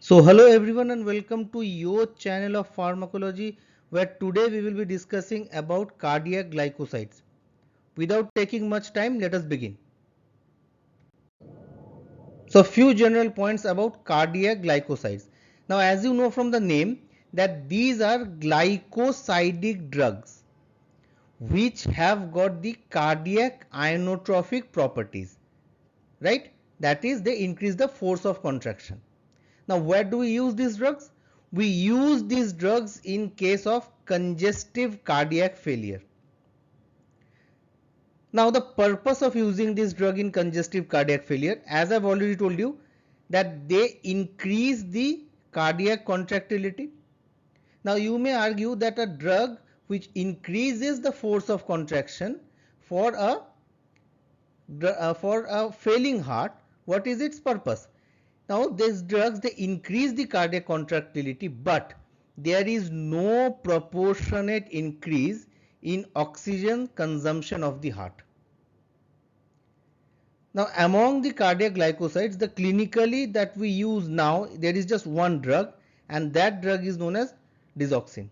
So hello everyone and welcome to your channel of pharmacology, where today we will be discussing about cardiac glycosides. Without taking much time, let us begin. So few general points about cardiac glycosides. Now as you know from the name that these are glycosidic drugs which have got the cardiac inotropic properties, right? That is, they increase the force of contraction. Now, where do we use these drugs? We use these drugs in case of congestive cardiac failure. Now, the purpose of using this drug in congestive cardiac failure, as I've already told you, that they increase the cardiac contractility. Now, you may argue that a drug which increases the force of contraction for a failing heart, what is its purpose? Now these drugs, they increase the cardiac contractility, but there is no proportionate increase in oxygen consumption of the heart. Now among the cardiac glycosides, the clinically that we use now, there is just one drug, and that drug is known as digoxin.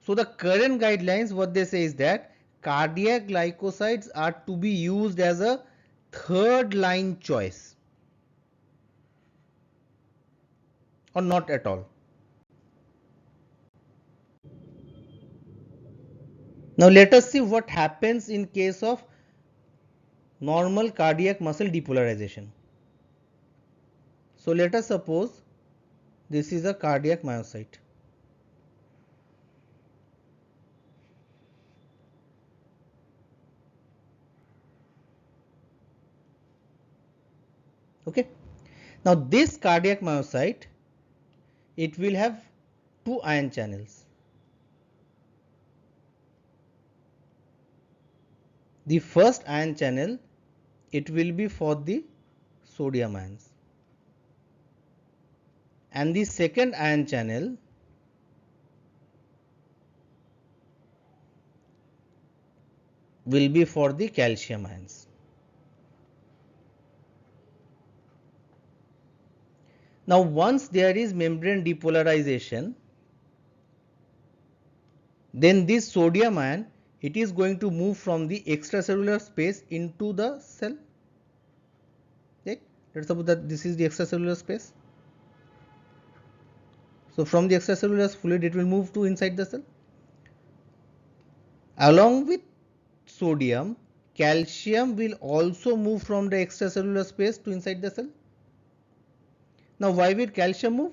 So the current guidelines, what they say is that cardiac glycosides are to be used as a third line choice, or not at all. Now let us see what happens in case of normal cardiac muscle depolarization. So let us suppose this is a cardiac myocyte. Okay. Now this cardiac myocyte, it will have two ion channels. The first ion channel, it will be for the sodium ions, and the second ion channel will be for the calcium ions. Now once there is membrane depolarization, then this sodium ion, it is going to move from the extracellular space into the cell. Okay? Let's suppose that this is the extracellular space. So from the extracellular fluid, it will move to inside the cell. Along with sodium, calcium will also move from the extracellular space to inside the cell. Now why will calcium move?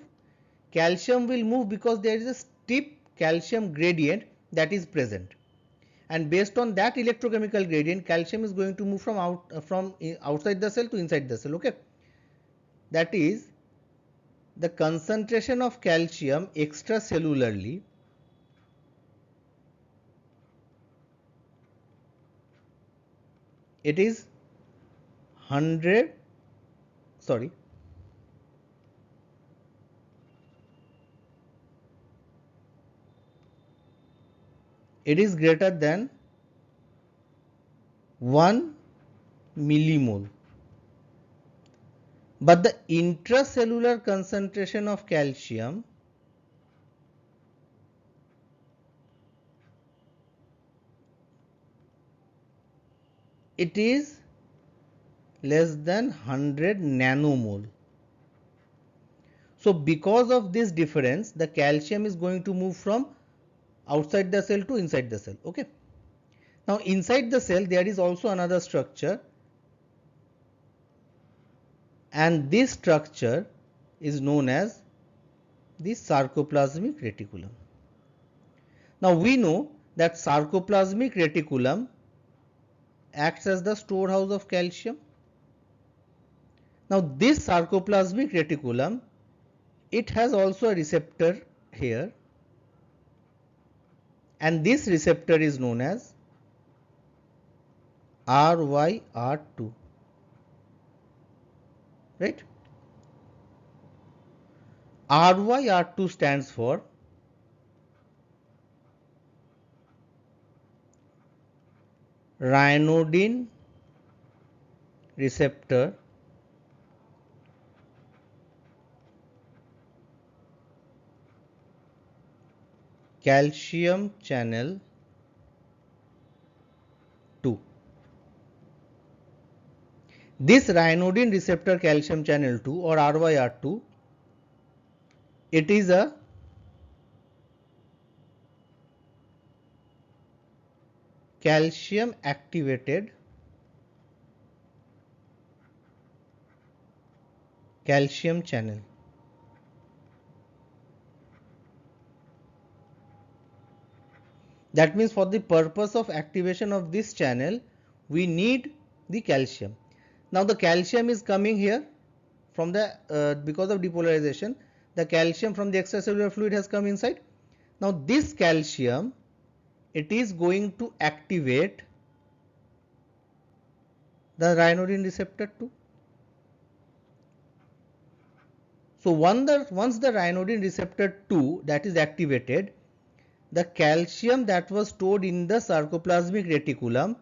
Calcium will move because there is a steep calcium gradient that is present, and based on that electrochemical gradient, calcium is going to move from outside the cell to inside the cell. Okay, that is, the concentration of calcium extracellularly it is 100 sorry it is greater than 1 millimole, but the intracellular concentration of calcium, it is less than 100 nanomole. So because of this difference, the calcium is going to move from outside the cell to inside the cell. Okay, now inside the cell there is also another structure, and this structure is known as the sarcoplasmic reticulum. Now we know that sarcoplasmic reticulum acts as the storehouse of calcium. Now this sarcoplasmic reticulum, it has also a receptor here, and this receptor is known as RYR2, right? RYR2 stands for ryanodine receptor calcium channel 2. This ryanodine receptor calcium channel 2 or RYR2, it is a calcium activated calcium channel. That means for the purpose of activation of this channel, we need the calcium. Now the calcium is coming here from the because of depolarization, the calcium from the extracellular fluid has come inside. Now this calcium, it is going to activate the ryanodine receptor 2. So once the ryanodine receptor 2 that is activated, the calcium that was stored in the sarcoplasmic reticulum,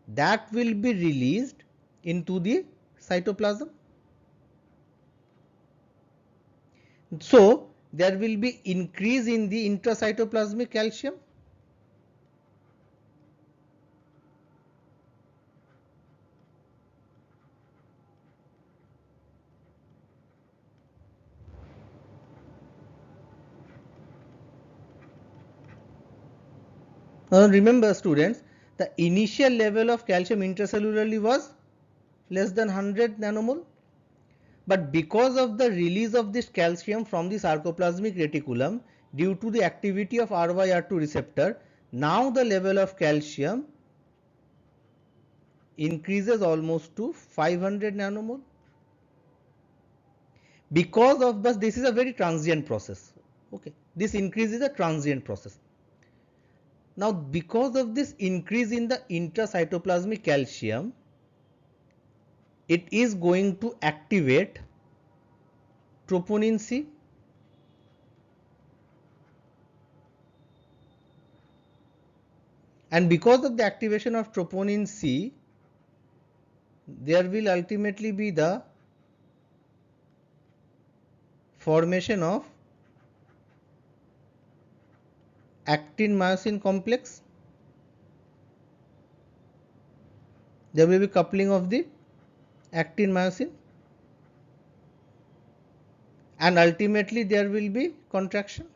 that will be released into the cytoplasm. So there will be increase in the intracytoplasmic calcium. Now remember students, the initial level of calcium intracellularly was less than 100 nanomole. But because of the release of this calcium from the sarcoplasmic reticulum due to the activity of RYR2 receptor, now the level of calcium increases almost to 500 nanomole. Because of this is a very transient process. Okay, this increase is a transient process. Now because of this increase in the intracytoplasmic calcium, it is going to activate troponin C, and because of the activation of troponin C, there will ultimately be the formation of actin myosin complex. There will be coupling of the actin myosin, and ultimately there will be contraction.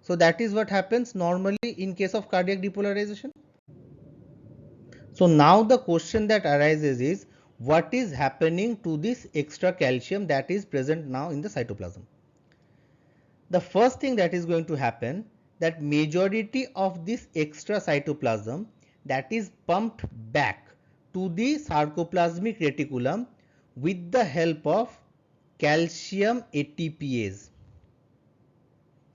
So that is what happens normally in case of cardiac depolarization. So now the question that arises is, what is happening to this extra calcium that is present now in the cytoplasm? The first thing that is going to happen, that majority of this extra cytoplasm that is pumped back to the sarcoplasmic reticulum with the help of calcium ATPase.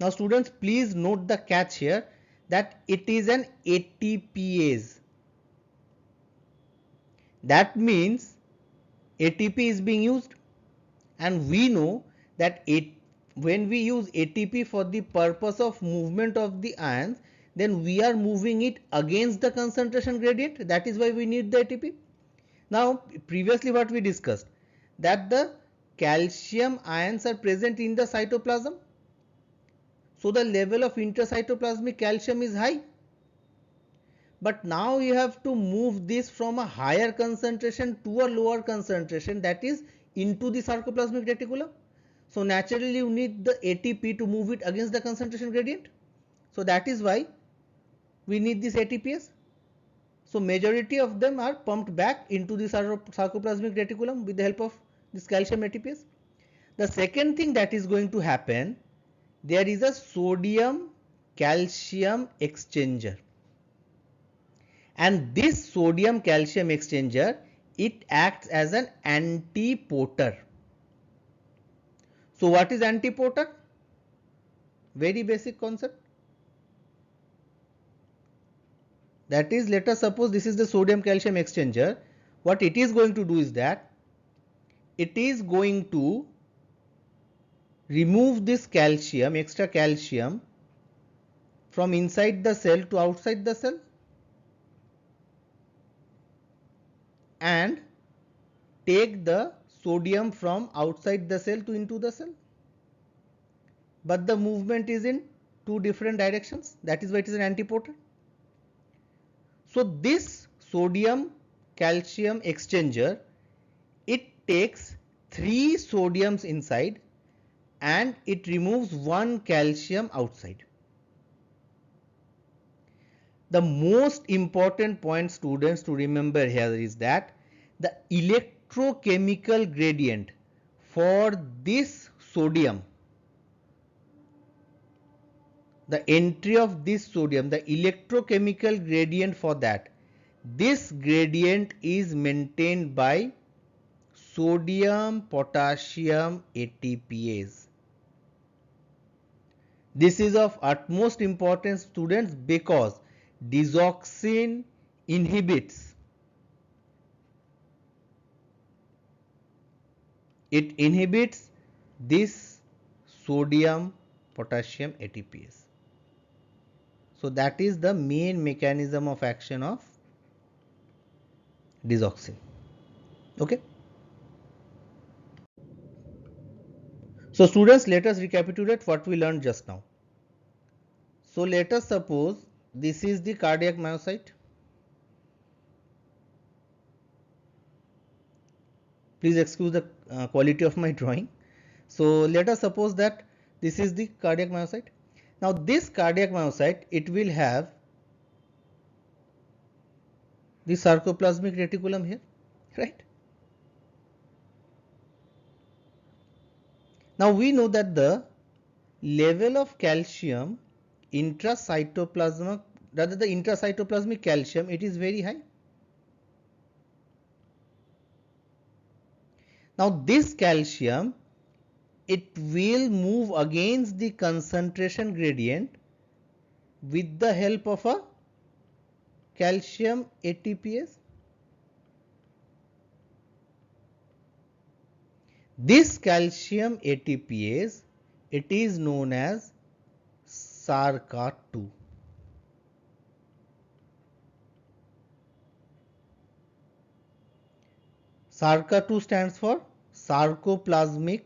Now students, please note the catch here, that it is an ATPase. That means ATP is being used, and we know that when we use ATP for the purpose of movement of the ions, then we are moving it against the concentration gradient. That is why we need the ATP. Now previously what we discussed, that the calcium ions are present in the cytoplasm, so the level of intracytoplasmic calcium is high. But now you have to move this from a higher concentration to a lower concentration, that is into the sarcoplasmic reticulum. So naturally you need the ATP to move it against the concentration gradient. So that is why we need this ATPase. So majority of them are pumped back into the sarcoplasmic reticulum with the help of this calcium ATPase. The second thing that is going to happen, there is a sodium calcium exchanger, and this sodium calcium exchanger, it acts as an antiporter. So what is antiporter? Very basic concept. That is, let us suppose this is the sodium calcium exchanger. What it is going to do is that it is going to remove this calcium, extra calcium, from inside the cell to outside the cell, and take the sodium from outside the cell to into the cell, but the movement is in two different directions. That is why it is an antiporter. So this sodium calcium exchanger, it takes 3 sodiums inside and it removes 1 calcium outside. The most important point, students, to remember here is that the electrochemical gradient for this sodium, the entry of this sodium, the electrochemical gradient for that, this gradient is maintained by sodium potassium ATPase. This is of utmost importance, students, because digoxin inhibits this sodium potassium ATPase. So that is the main mechanism of action of digoxin. Okay. So students, let us recapitulate what we learned just now. So let us suppose this is the cardiac myocyte. Please excuse the quality of my drawing. So let us suppose that this is the cardiac myocyte. Now this cardiac myocyte, it will have the sarcoplasmic reticulum here, right? Now we know that the level of calcium intracytoplasmic, rather the intracytoplasmic calcium, it is very high. Now this calcium, it will move against the concentration gradient with the help of a calcium ATPase. This calcium ATPase, it is known as SARCA2. SARCA2 stands for sarcoplasmic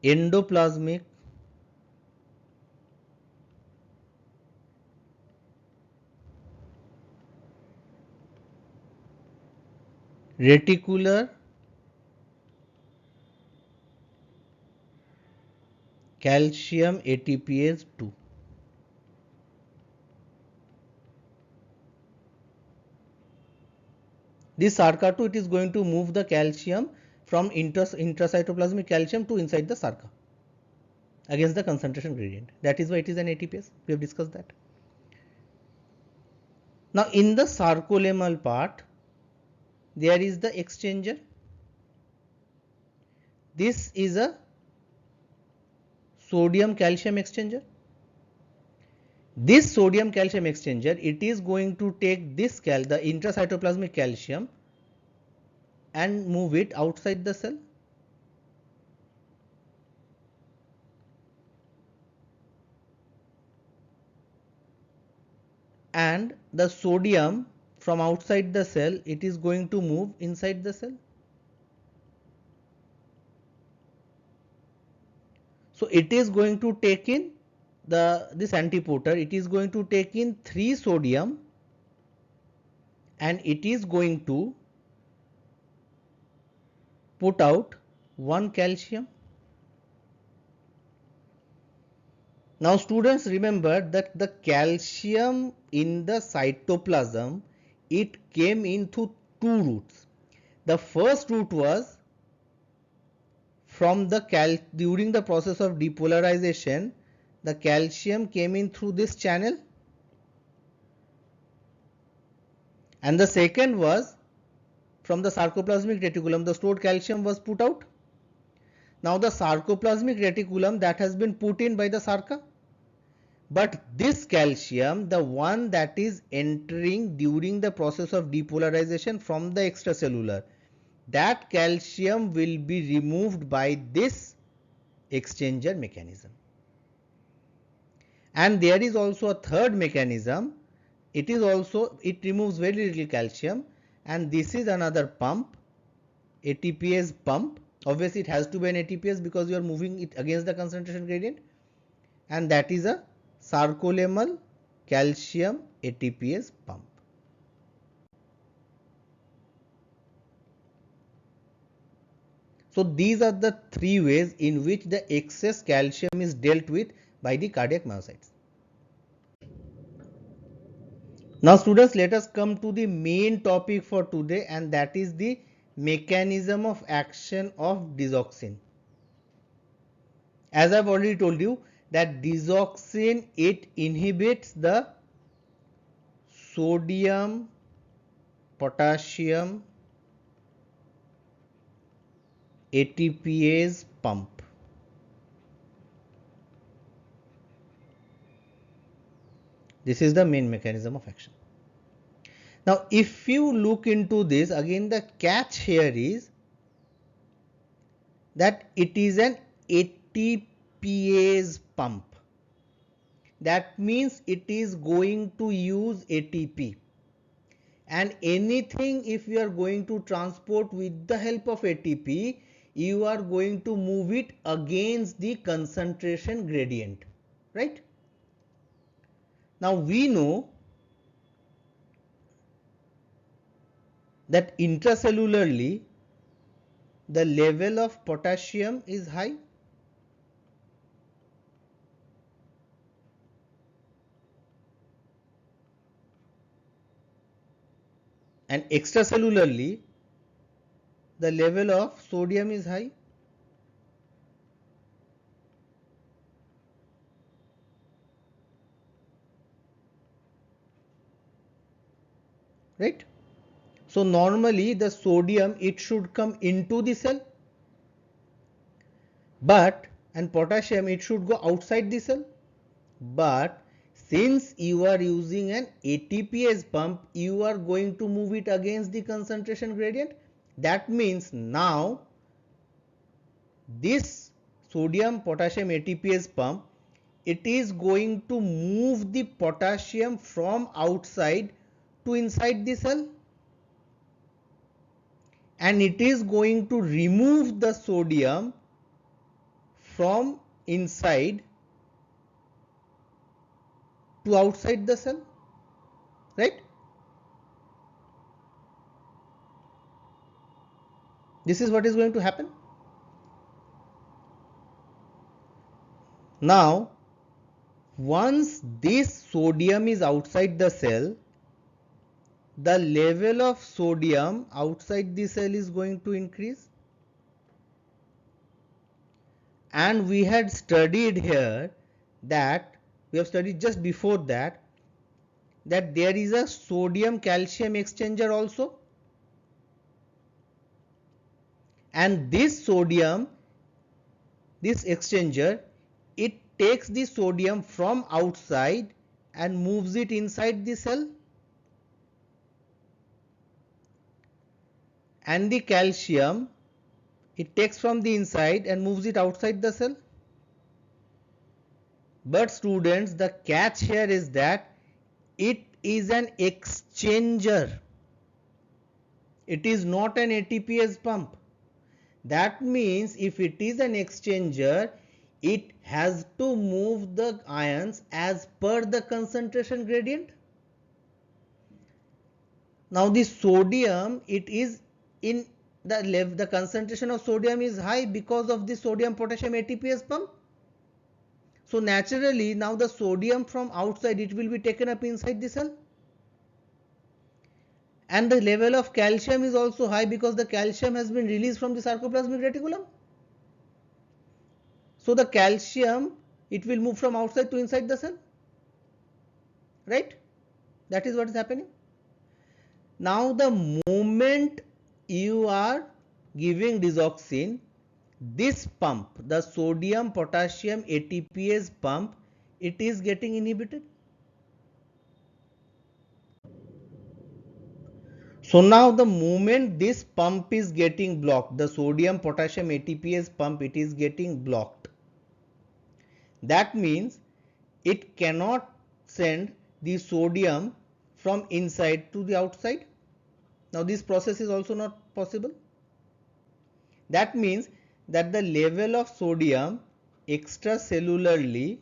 endoplasmic reticular calcium ATPase 2. This SARCA2, it is going to move the calcium from intracytoplasmic calcium to inside the SARCA against the concentration gradient. That is why it is an ATPase. We have discussed that. Now in the sarcolemmal part, there is the exchanger. This is a sodium calcium exchanger. This sodium calcium exchanger, it is going to take this the intracytoplasmic calcium and move it outside the cell. And the sodium from outside the cell, it is going to move inside the cell. So it is going to take in this antiporter, it is going to take in 3 sodium and it is going to put out 1 calcium. Now students, remember that the calcium in the cytoplasm, it came in through 2 routes. The first route was from the during the process of depolarization, the calcium came in through this channel, and the second was from the sarcoplasmic reticulum, the stored calcium was put out. Now the sarcoplasmic reticulum, that has been put in by the SARCA, but this calcium, the one that is entering during the process of depolarization from the extracellular, that calcium will be removed by this exchanger mechanism. And there is also a third mechanism. It removes very little calcium, and this is another pump, ATPase pump. Obviously it has to be an ATPase because you are moving it against the concentration gradient, and that is a sarcolemmal calcium ATPase pump. So these are the three ways in which the excess calcium is dealt with by the cardiac myocytes. Now students, let us come to the main topic for today, and that is the mechanism of action of digoxin. As I have already told you that digoxin, it inhibits the sodium potassium ATPase pump. This is the main mechanism of action. Now if you look into this, again the catch here is that it is an ATPase pump. That means it is going to use ATP, and anything if you are going to transport with the help of ATP, you are going to move it against the concentration gradient, right? Now we know that intracellularly the level of potassium is high, and extracellularly the level of sodium is high. Right? So normally the sodium, it should come into the cell, and potassium, it should go outside the cell. But since you are using an ATPase pump, you are going to move it against the concentration gradient. That means now this sodium potassium ATPase pump, it is going to move the potassium from outside to inside the cell, and it is going to remove the sodium from inside to outside the cell, right? This is what is going to happen. Now once this sodium is outside the cell, the level of sodium outside the cell is going to increase, and we had studied here that we have studied just before that there is a sodium calcium exchanger also, and this exchanger, it takes the sodium from outside and moves it inside the cell, and the calcium, it takes from the inside and moves it outside the cell. But students, the catch here is that it is an exchanger. It is not an ATPase pump. That means if it is an exchanger, it has to move the ions as per the concentration gradient. Now the sodium, it is in the concentration of sodium is high because of the sodium potassium ATPase pump. So naturally now the sodium from outside, it will be taken up inside the cell, and the level of calcium is also high because the calcium has been released from the sarcoplasmic reticulum. So the calcium, it will move from outside to inside the cell, right? That is what is happening. Now the moment you are giving digoxin, this pump, the sodium potassium ATPase pump, it is getting inhibited. So now the moment this pump is getting blocked, the sodium potassium ATPase pump, it is getting blocked. That means it cannot send the sodium from inside to the outside. Now this process is also not possible. That means that the level of sodium extracellularly,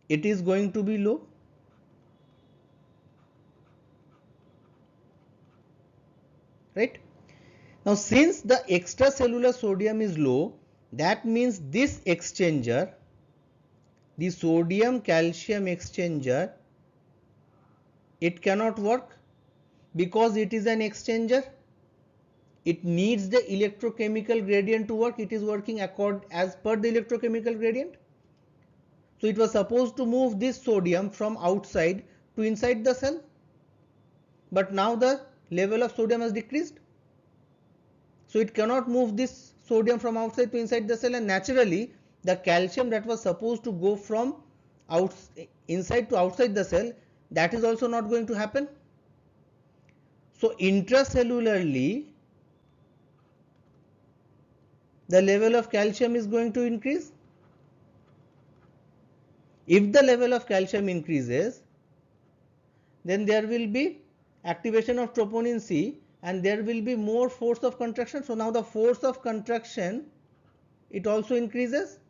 it is going to be low. Right? Now since the extracellular sodium is low, that means this exchanger, the sodium calcium exchanger, it cannot work because it is an exchanger. It needs the electrochemical gradient to work. It is working as per the electrochemical gradient. So it was supposed to move this sodium from outside to inside the cell, but now the level of sodium has decreased. So it cannot move this sodium from outside to inside the cell, and naturally the calcium that was supposed to go from inside to outside the cell, that is also not going to happen. So intracellularly the level of calcium is going to increase. If the level of calcium increases, then there will be activation of troponin C and there will be more force of contraction. So now the force of contraction, it also increases.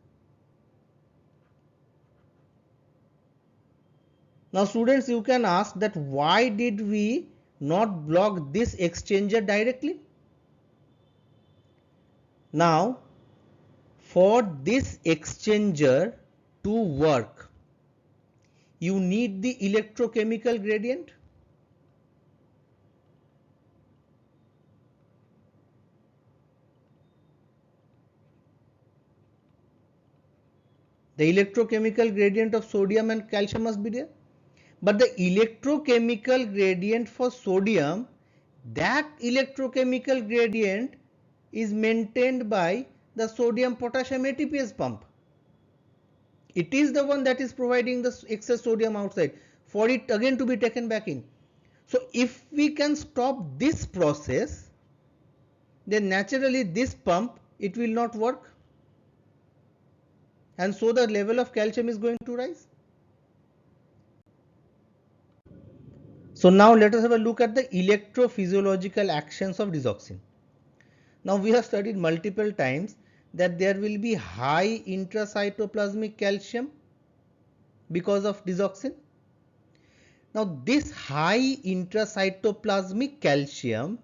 Now students, you can ask that why did we not block this exchanger directly? Now for this exchanger to work, you need the electrochemical gradient. The electrochemical gradient of sodium and calcium must be there. But the electrochemical gradient for sodium, that electrochemical gradient is maintained by the sodium potassium ATPase pump. It is the one that is providing the excess sodium outside for it again to be taken back in. So if we can stop this process, then naturally this pump, it will not work, and so the level of calcium is going to rise. So now let us have a look at the electrophysiological actions of digoxin. Now we have studied multiple times that there will be high intracytoplasmic calcium because of digoxin. Now this high intracytoplasmic calcium,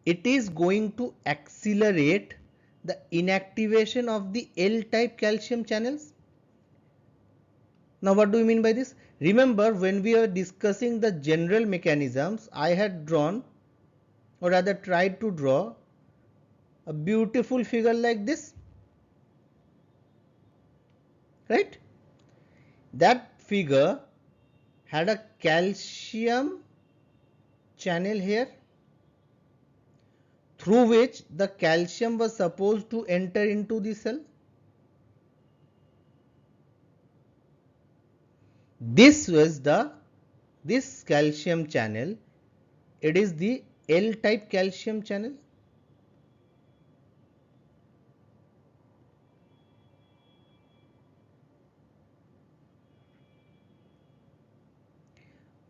it is going to accelerate the inactivation of the L-type calcium channels. Now what do we mean by this? Remember, when we were discussing the general mechanisms, I had drawn, or rather tried to draw, a beautiful figure like this, right? That figure had a calcium channel here through which the calcium was supposed to enter into the cell. This calcium channel, it is the L-type calcium channel.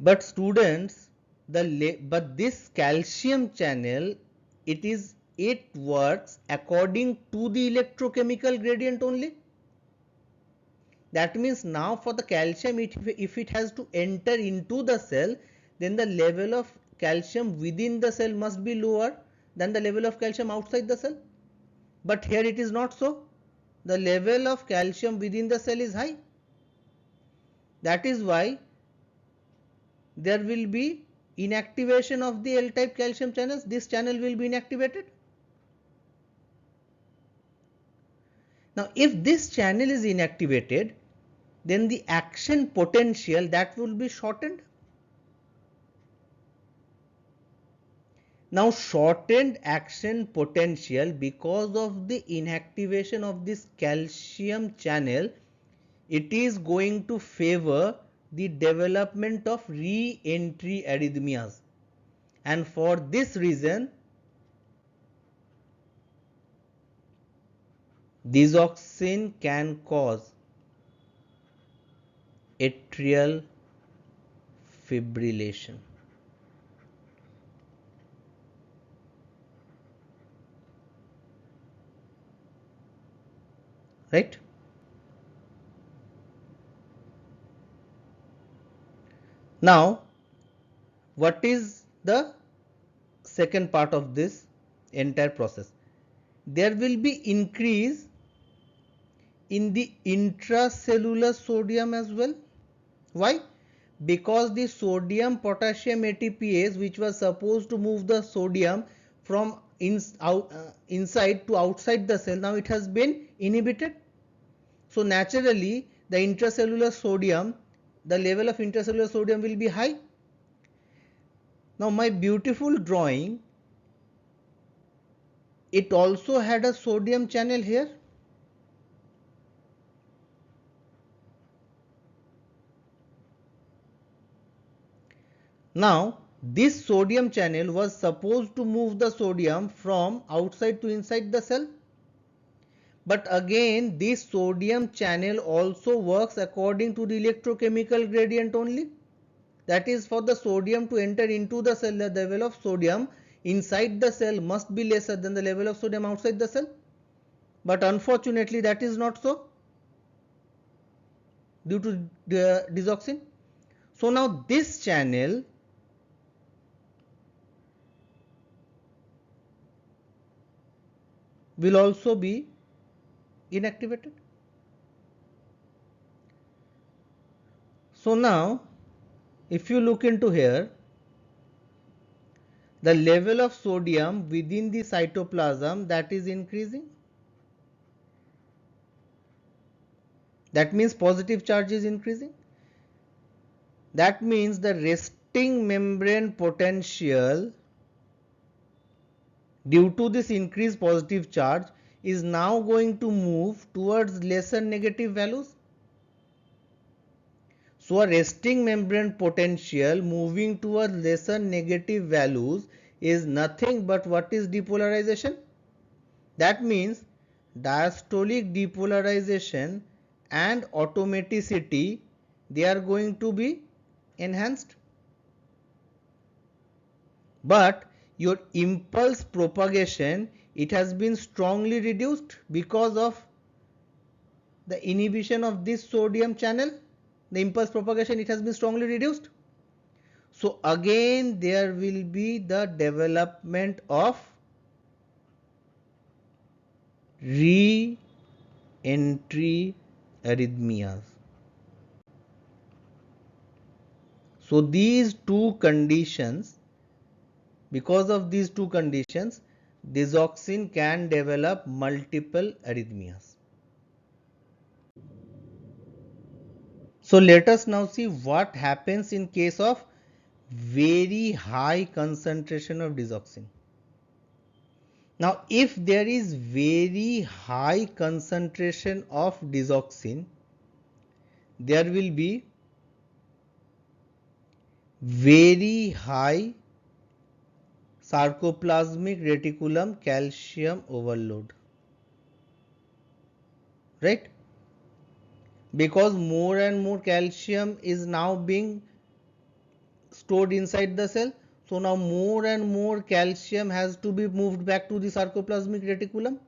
But students, but this calcium channel, it works according to the electrochemical gradient only. That means now for the calcium, if it has to enter into the cell, then the level of calcium within the cell must be lower than the level of calcium outside the cell. But here it is not so. The level of calcium within the cell is high. That is why there will be inactivation of the L-type calcium channels. This channel will be inactivated. Now if this channel is inactivated, then the action potential, that will be shortened. Now shortened action potential, because of the inactivation of this calcium channel, it is going to favor the development of re-entry arrhythmias, and for this reason digoxin can cause atrial fibrillation. Right? Now, what is the second part of this entire process? There will be increase in the intracellular sodium as well. Why? Because the sodium potassium ATPase, which was supposed to move the sodium from inside to outside the cell, now it has been inhibited. So naturally the intracellular sodium, the level of intracellular sodium will be high. Now my beautiful drawing, it also had a sodium channel here. Now this sodium channel was supposed to move the sodium from outside to inside the cell. But again this sodium channel also works according to the electrochemical gradient only. That is, for the sodium to enter into the cell, the level of sodium inside the cell must be lesser than the level of sodium outside the cell. But unfortunately that is not so due to the digoxin. So now this channel will also be inactivated. So now if you look into here, the level of sodium within the cytoplasm, that is increasing. That means positive charge is increasing. That means the resting membrane potential due to this increased positive charge is now going to move towards lesser negative values. So a resting membrane potential moving towards lesser negative values is nothing but what is depolarization? That means diastolic depolarization and automaticity, they are going to be enhanced. But your impulse propagation, it has been strongly reduced because of the inhibition of this sodium channel. The impulse propagation, it has been strongly reduced. So again there will be the development of re-entry arrhythmias. So these two conditions, because of these two conditions, digoxin can develop multiple arrhythmias. So let us now see what happens in case of very high concentration of digoxin. Now if there is very high concentration of digoxin, there will be very high sarcoplasmic reticulum calcium overload, right? Because more and more calcium is now being stored inside the cell. So now more and more calcium has to be moved back to the sarcoplasmic reticulum.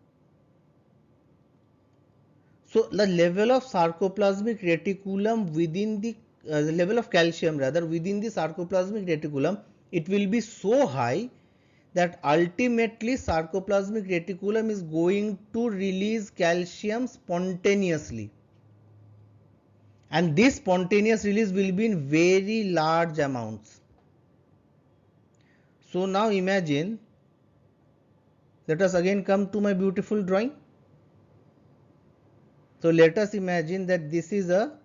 So the level of sarcoplasmic reticulum within the level of calcium rather within the sarcoplasmic reticulum, it will be so high that ultimately sarcoplasmic reticulum is going to release calcium spontaneously. And this spontaneous release will be in very large amounts. So now imagine, let us again come to my beautiful drawing. So let us imagine that this is a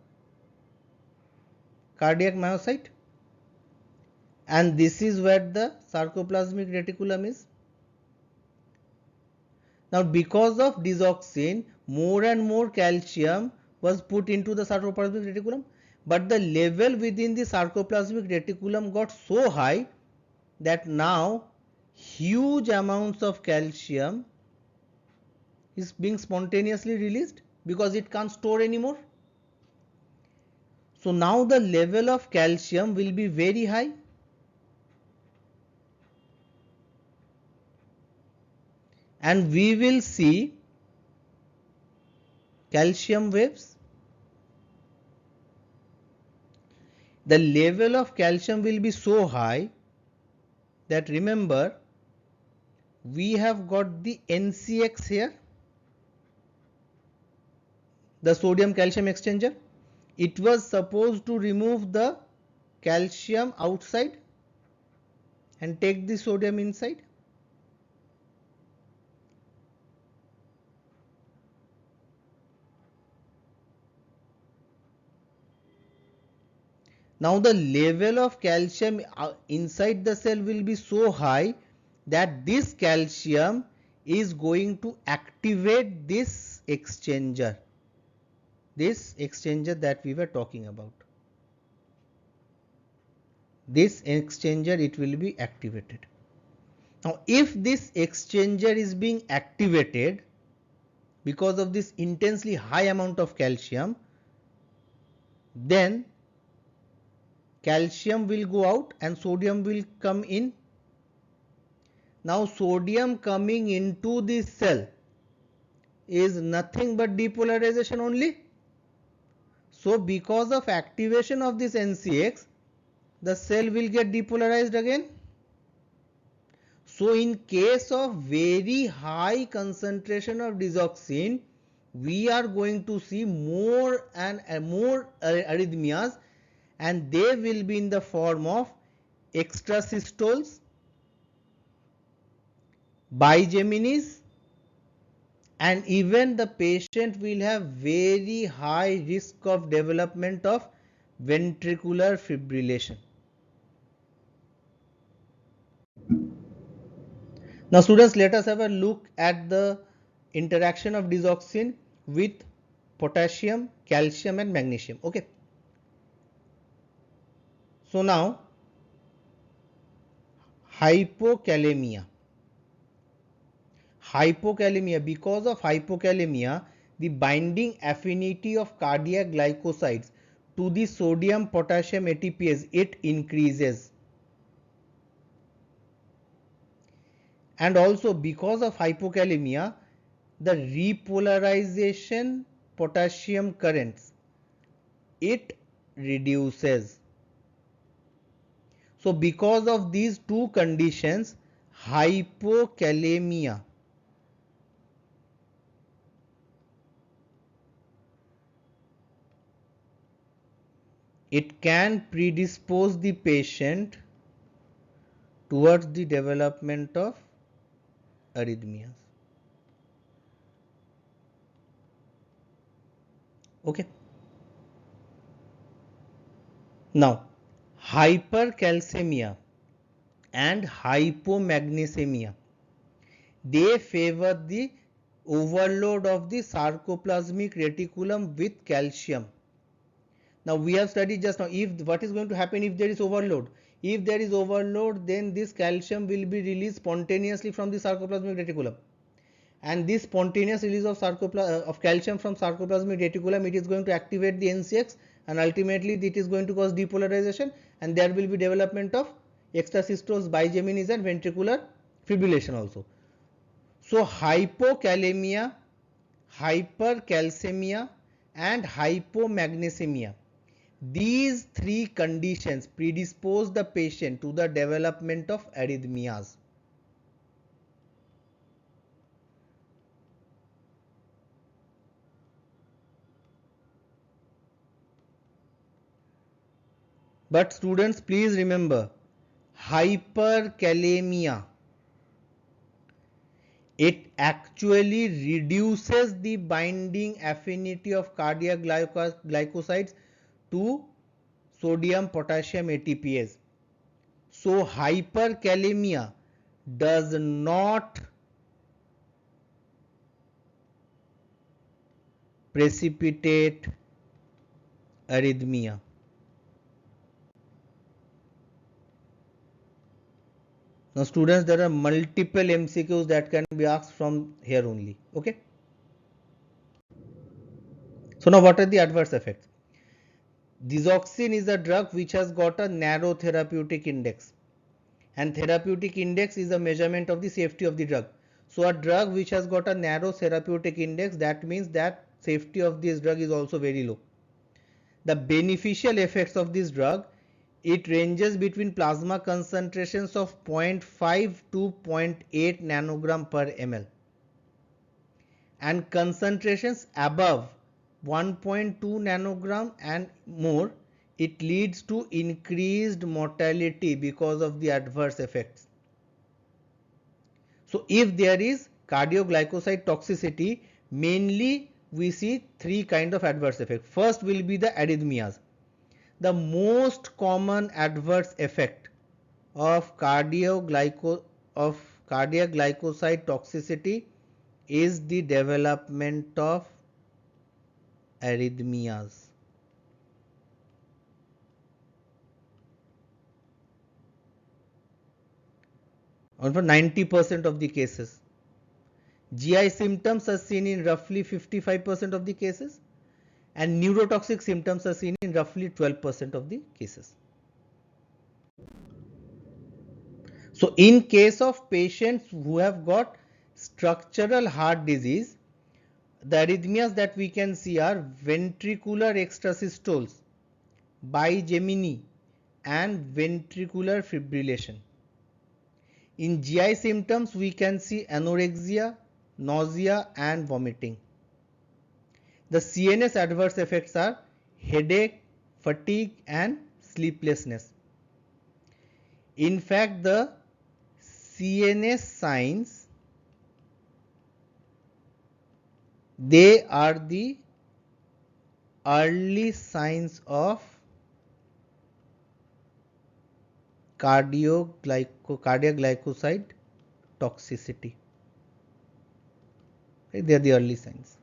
cardiac myocyte and this is where the sarcoplasmic reticulum is. Now because of digoxin, more and more calcium was put into the sarcoplasmic reticulum, but the level within the sarcoplasmic reticulum got so high that now huge amounts of calcium is being spontaneously released because it can't store anymore. So now the level of calcium will be very high. And we will see calcium waves. The level of calcium will be so high that, remember, we have got the NCX here, the sodium calcium exchanger. It was supposed to remove the calcium outside and take the sodium inside. Now the level of calcium inside the cell will be so high that this calcium is going to activate this exchanger that we were talking about. This exchanger, it will be activated. Now if this exchanger is being activated because of this intensely high amount of calcium, then calcium will go out and sodium will come in. Now sodium coming into the cell is nothing but depolarization only. So because of activation of this NCX, the cell will get depolarized again. So in case of very high concentration of digoxin, we are going to see more and more arrhythmias, and they will be in the form of extrasystoles, bigeminins, and even the patient will have very high risk of development of ventricular fibrillation. Now students, let us have a look at the interaction of digoxin with potassium, calcium and magnesium. Okay. So now hypokalemia. Because of hypokalemia, the binding affinity of cardiac glycosides to the sodium potassium ATPase, it increases. And also because of hypokalemia, the repolarization potassium currents, it reduces. So because of these two conditions, hypokalemia, it can predispose the patient towards the development of arrhythmias. Okay. Now hypercalcemia and hypomagnesemia, they favor the overload of the sarcoplasmic reticulum with calcium. Now we have studied just now what is going to happen if there is overload. If there is overload, then this calcium will be released spontaneously from the sarcoplasmic reticulum, and this spontaneous release of calcium from sarcoplasmic reticulum, it is going to activate the NCX, and ultimately it is going to cause depolarization, and there will be development of extrasystoles, bigeminins and ventricular fibrillation also. So hypokalemia, hypercalcemia and hypomagnesemia, these three conditions predispose the patient to the development of arrhythmias. But students, please remember, hyperkalemia, it actually reduces the binding affinity of cardiac glycosides to sodium potassium ATPase. So hyperkalemia does not precipitate arrhythmia. Now students, there are multiple MCQs that can be asked from here only. Okay. So now what are the adverse effects? Digoxin is a drug which has got a narrow therapeutic index, and therapeutic index is a measurement of the safety of the drug. So a drug which has got a narrow therapeutic index, that means that safety of this drug is also very low. The beneficial effects of this drug, it ranges between plasma concentrations of 0.5 to 0.8 nanogram per ml, and concentrations above 1.2 nanogram and more, it leads to increased mortality because of the adverse effects. So if there is cardioglycoside toxicity, mainly we see three kind of adverse effects. First will be the arrhythmias. The most common adverse effect of cardiac glycoside toxicity is the development of arrhythmias. For 90% of the cases, GI symptoms are seen in roughly 55% of the cases, and neurotoxic symptoms are seen in roughly 12% of the cases. So in case of patients who have got structural heart disease, the arrhythmias that we can see are ventricular extrasystoles, bigeminy, and ventricular fibrillation. In GI symptoms, we can see anorexia, nausea, and vomiting. The CNS adverse effects are headache, fatigue, and sleeplessness. In fact, the CNS signs, they are the early signs of cardiac glycoside toxicity. They are the early signs.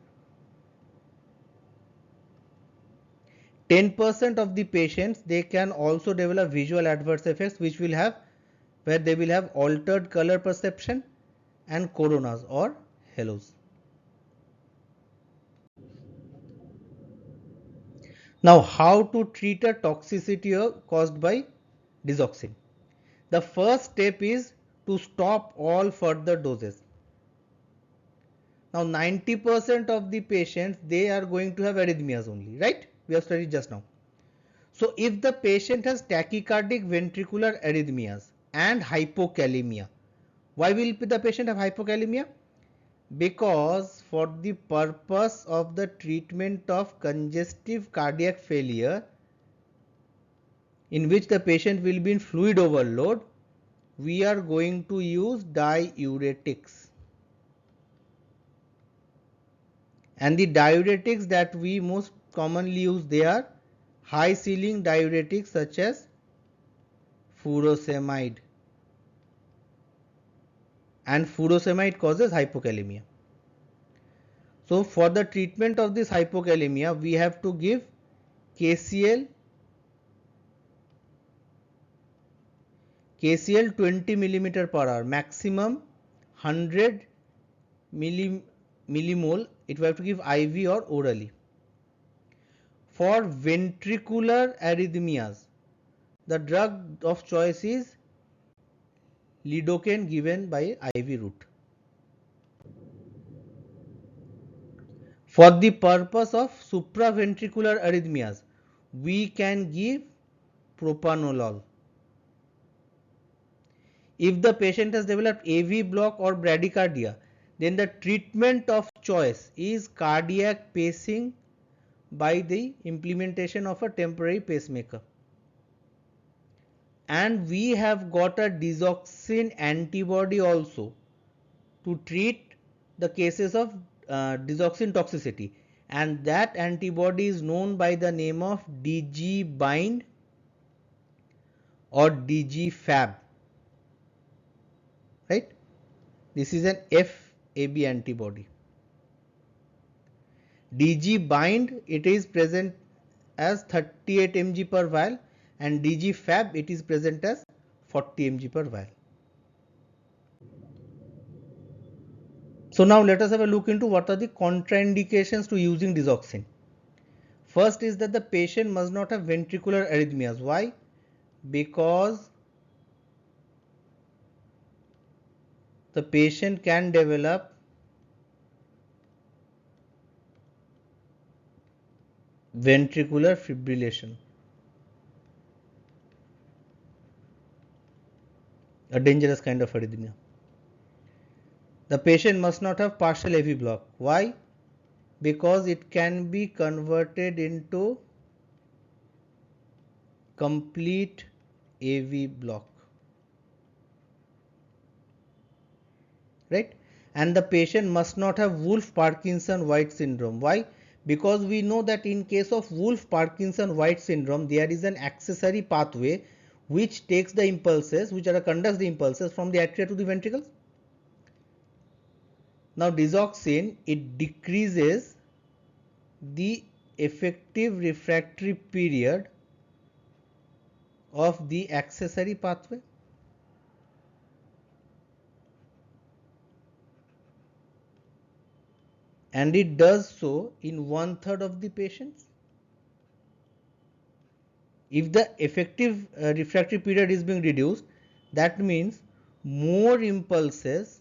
10% of the patients, they can also develop visual adverse effects, which will have, where they will have altered color perception and coronas or halos. Now, how to treat a toxicity caused by digoxin? The first step is to stop all further doses. Now 90% of the patients, they are going to have arrhythmias only, right? We have studied just now. So if the patient has tachycardic ventricular arrhythmias and hypokalemia, why will the patient have hypokalemia? Because for the purpose of the treatment of congestive cardiac failure, in which the patient will be in fluid overload, we are going to use diuretics. And the diuretics that we most commonly use, they are high ceiling diuretics such as furosemide, and furosemide causes hypokalemia. So for the treatment of this hypokalemia, we have to give KCl 20 millimeter per hour, maximum 100 millimole. It will have to give IV or orally. For ventricular arrhythmias, the drug of choice is lidocaine given by IV route. For the purpose of supraventricular arrhythmias, we can give propranolol. If the patient has developed AV block or bradycardia, then the treatment of choice is cardiac pacing by the implementation of a temporary pacemaker. And we have got a digoxin antibody also to treat the cases of digoxin toxicity, and that antibody is known by the name of DG bind or DG fab, right? This is an FAB antibody. DG bind, it is present as 38 mg per vial, and DG fab, it is present as 40 mg per vial. So now let us have a look into what are the contraindications to using digoxin. First is that the patient must not have ventricular arrhythmias. Why? Because the patient can develop ventricular fibrillation, a dangerous kind of arrhythmia. The patient must not have partial AV block. Why? Because it can be converted into complete AV block, right? And the patient must not have Wolff-Parkinson-White syndrome. Why? Because we know that in case of Wolff-Parkinson-White syndrome, there is an accessory pathway which takes the impulses, conducts the impulses from the atria to the ventricles. Now digoxin, it decreases the effective refractory period of the accessory pathway, and it does so in 1/3 of the patients. If the effective refractory period is being reduced, that means more impulses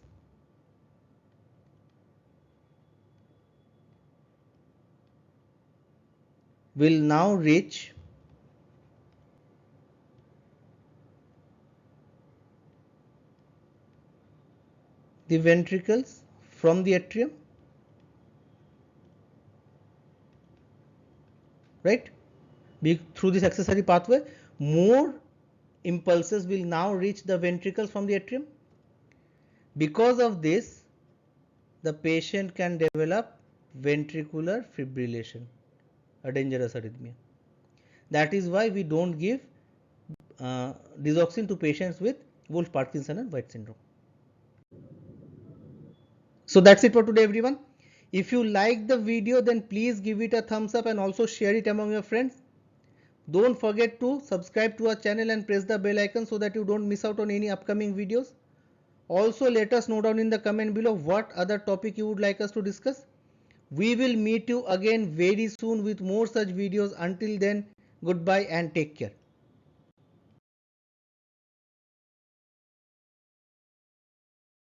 will now reach the ventricles from the atrium, right? Through this accessory pathway, more impulses will now reach the ventricles from the atrium. Because of this, the patient can develop ventricular fibrillation, a dangerous arrhythmia. That is why we don't give digoxin to patients with Wolff-Parkinson and White syndrome. So that's it for today, everyone. If you like the video, then please give it a thumbs up and also share it among your friends. Don't forget to subscribe to our channel and press the bell icon so that you don't miss out on any upcoming videos. Also, let us know down in the comment below what other topic you would like us to discuss. We will meet you again very soon with more such videos. Until then, goodbye and take care.